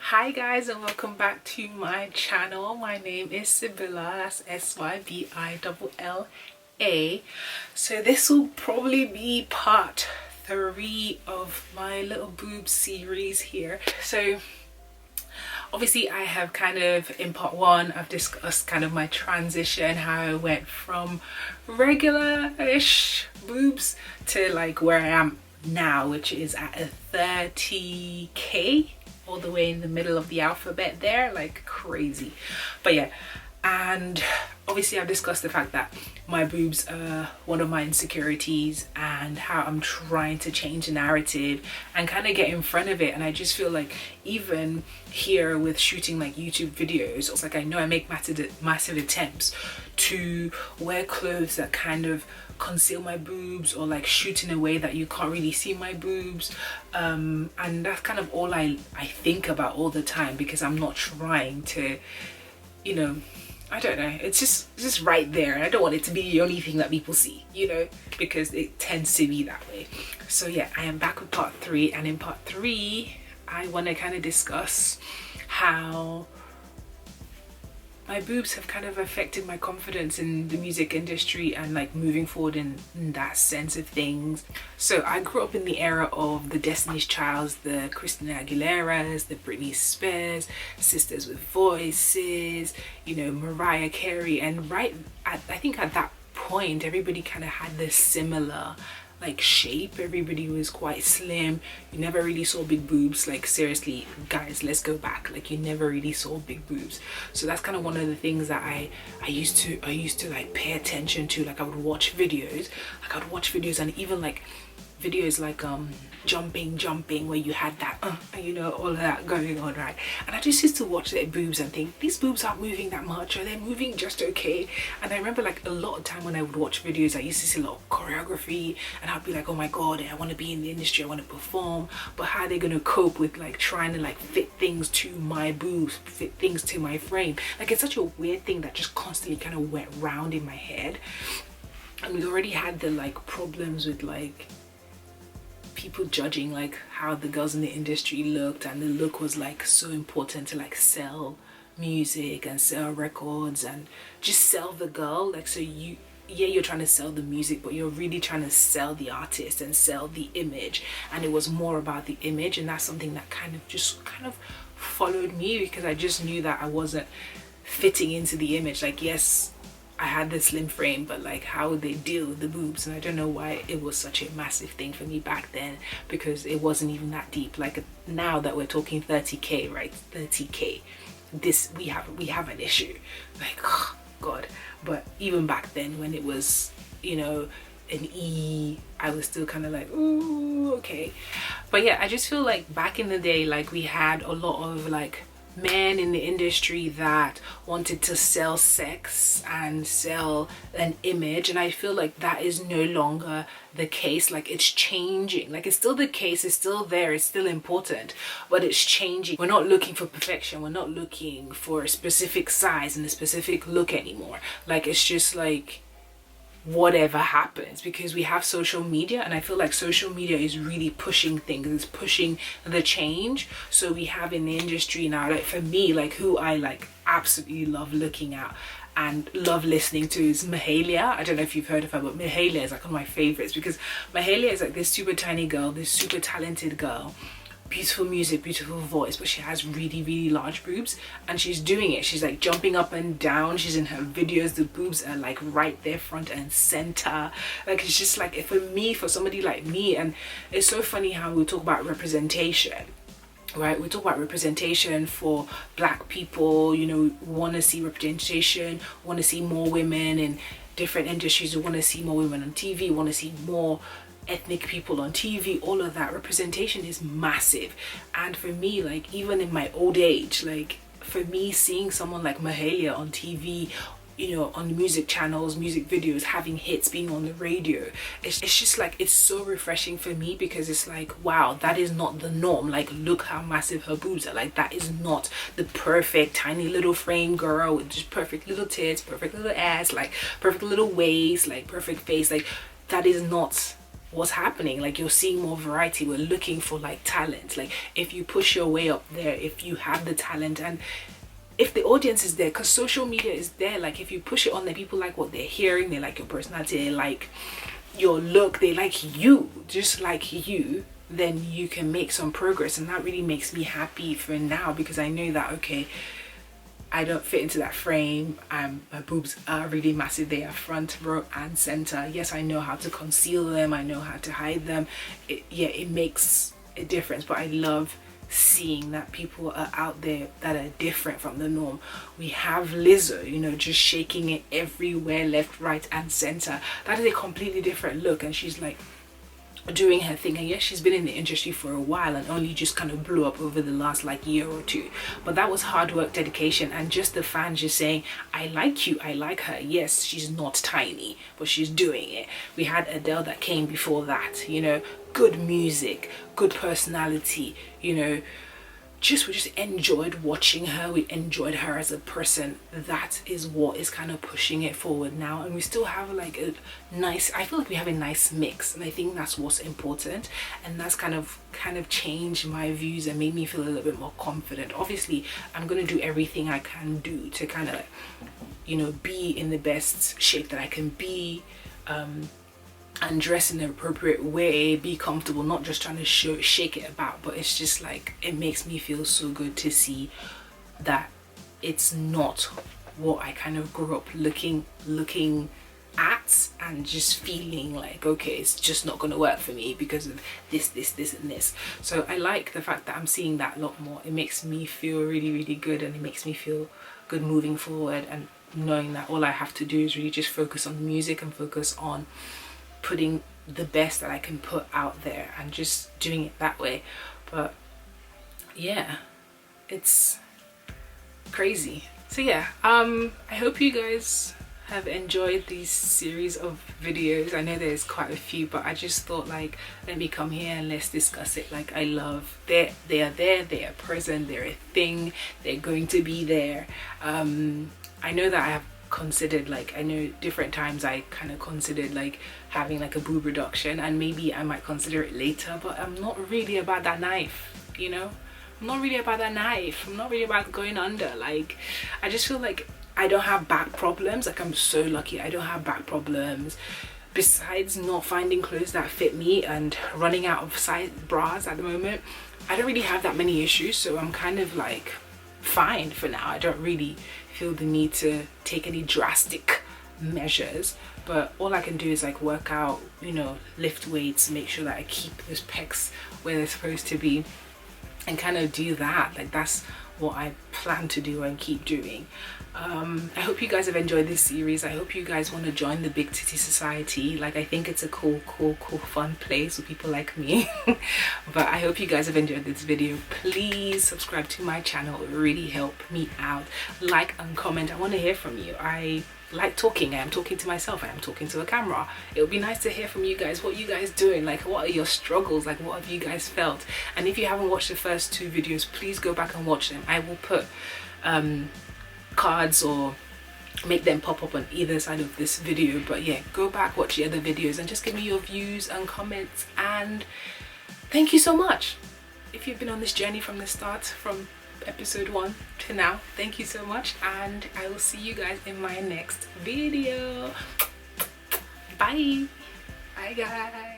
Hi guys, and welcome back to my channel. My name is Sybilla, that's Sybilla. So this will probably be part 3 of my little boob series here. So obviously I have kind of, in part 1, I've discussed kind of my transition, how I went from regular-ish boobs to like where I am now, which is at a 30k, all the way in the middle of the alphabet there, like crazy. But yeah, and obviously I've discussed the fact that my boobs are one of my insecurities and how I'm trying to change the narrative and kind of get in front of it. And I just feel like even here with shooting like YouTube videos, it's like I know I make massive attempts to wear clothes that kind of conceal my boobs, or like shoot in a way that you can't really see my boobs, and that's kind of all I think about all the time, because I'm not trying to, you know, I don't know, it's just right there. I don't want it to be the only thing that people see, you know, because it tends to be that way. So yeah, I am back with part 3, and in part 3 I want to kind of discuss how my boobs have kind of affected my confidence in the music industry and like moving forward in that sense of things. So I grew up in the era of the Destiny's Childs, the Christina Aguileras, the Britney Spears, Sisters with Voices, you know, Mariah Carey, and I think at that point everybody kind of had this similar like shape. Everybody was quite slim. You never really saw big boobs. Like seriously guys, let's go back, like you never really saw big boobs. So that's kind of one of the things that I used to like pay attention to. Like I would watch videos, and even like videos like jumping where you had that you know, all of that going on, right? And I just used to watch their boobs and think, these boobs aren't moving that much, or they're moving just okay. And I remember like a lot of time when I would watch videos, I used to see a lot of choreography, and I'd be like, oh my god, I want to be in the industry, I want to perform, but how are they going to cope with like trying to like fit things to my boobs, fit things to my frame? Like it's such a weird thing that just constantly kind of went round in my head. And we already had the like problems with like people judging like how the girls in the industry looked, and the look was like so important to like sell music and sell records and just sell the girl. Like, so you're trying to sell the music, but you're really trying to sell the artist and sell the image, and it was more about the image. And that's something that kind of followed me, because I just knew that I wasn't fitting into the image. Like, yes, I had the slim frame, but like how would they deal with the boobs? And I don't know why it was such a massive thing for me back then, because it wasn't even that deep. Like now that we're talking 30k, right? 30k, this we have an issue, like, oh god. But even back then when it was, you know, an E, I was still kind of like, ooh, okay. But yeah, I just feel like back in the day, like we had a lot of like men in the industry that wanted to sell sex and sell an image, and I feel like that is no longer the case. Like it's changing. Like it's still the case, it's still there, it's still important, but it's changing. We're not looking for perfection, we're not looking for a specific size and a specific look anymore. Like it's just like whatever happens, because we have social media, and I feel like social media is really pushing things, it's pushing the change. So we have in the industry now, like for me, like who I like absolutely love looking at and love listening to is Mahalia. I don't know if you've heard of her, but Mahalia is like one of my favorites, because Mahalia is like this super tiny girl, this super talented girl, beautiful music, beautiful voice, but she has really large boobs, and she's doing it. She's like jumping up and down. She's in her videos, the boobs are like right there front and center. Like it's just like, for somebody like me, and it's so funny how we talk about representation, right? We talk about representation for black people, you know, we want to see representation, want to see more women in different industries, we want to see more women on TV, we want to see more ethnic people on TV. All of that representation is massive. And for me, like even in my old age, like for me, seeing someone like Mahalia on TV, you know, on music channels, music videos, having hits, being on the radio, it's just like, it's so refreshing for me, because it's like, wow, that is not the norm. Like look how massive her boobs are. Like that is not the perfect tiny little frame girl with just perfect little tits, perfect little ass, like perfect little waist, like perfect face. Like that is not what's happening. Like, you're seeing more variety. We're looking for like talent. Like, if you push your way up there, if you have the talent, and if the audience is there, because social media is there, like if you push it on there, people like what they're hearing, they like your personality, they like your look, they like you, just like you, then you can make some progress. And that really makes me happy for now, because I know that, okay, I don't fit into that frame. My boobs are really massive. They are front row and center. Yes, I know how to conceal them, I know how to hide them. It makes a difference. But I love seeing that people are out there that are different from the norm. We have Lizzo, you know, just shaking it everywhere, left, right and center. That is a completely different look, and she's like doing her thing. And yes, she's been in the industry for a while and only just kind of blew up over the last like year or two, but that was hard work, dedication, and just the fans just saying, I like you, I like her. Yes, she's not tiny, but she's doing it. We had Adele that came before that, you know, good music, good personality, you know, we just enjoyed watching her. We enjoyed her as a person. That is what is kind of pushing it forward now. And we still have like a nice, I feel like we have a nice mix, and I think that's what's important. And that's kind of changed my views and made me feel a little bit more confident. Obviously, I'm gonna do everything I can do to kind of, you know, be in the best shape that I can be, and dress in the appropriate way, be comfortable, not just trying to shake it about. But it's just like, it makes me feel so good to see that it's not what I kind of grew up looking at, and just feeling like, okay, it's just not going to work for me because of this and this. So I like the fact that I'm seeing that a lot more. It makes me feel really, really good, and it makes me feel good moving forward, and knowing that all I have to do is really just focus on the music and focus on putting the best that I can put out there and just doing it that way. But yeah, it's crazy. So yeah, I hope you guys have enjoyed these series of videos. I know there's quite a few, but I just thought, like, let me come here and let's discuss it. Like, I love they are there, they are present, they're a thing, they're going to be there. I know that I have considered, like, I know different times I kind of considered like having like a boob reduction, and maybe I might consider it later, but I'm not really about that knife, you know. I'm not really about that knife. I'm not really about going under. Like, I just feel like I don't have back problems. Like, I'm so lucky I don't have back problems. Besides not finding clothes that fit me and running out of size bras at the moment, I don't really have that many issues. So I'm kind of like fine for now. I don't really feel the need to take any drastic measures, but all I can do is like work out, you know, lift weights, make sure that I keep those pecs where they're supposed to be, and kind of do that. Like, that's what I plan to do and keep doing. I hope you guys have enjoyed this series. I hope you guys want to join the Big Titty Society. Like, I think it's a cool fun place with people like me. But I hope you guys have enjoyed this video. Please subscribe to my channel. It really help me out. Like and comment. I want to hear from you. I like talking. I am talking to myself. I am talking to a camera. It would be nice to hear from you guys. What are you guys doing? Like, what are your struggles? Like, what have you guys felt? And if you haven't watched the first two videos, please go back and watch them. I will put cards or make them pop up on either side of this video. But yeah, go back, watch the other videos, and just give me your views and comments. And thank you so much if you've been on this journey from the start, from episode 1 to now. Thank you so much, and I will see you guys in my next video. Bye guys.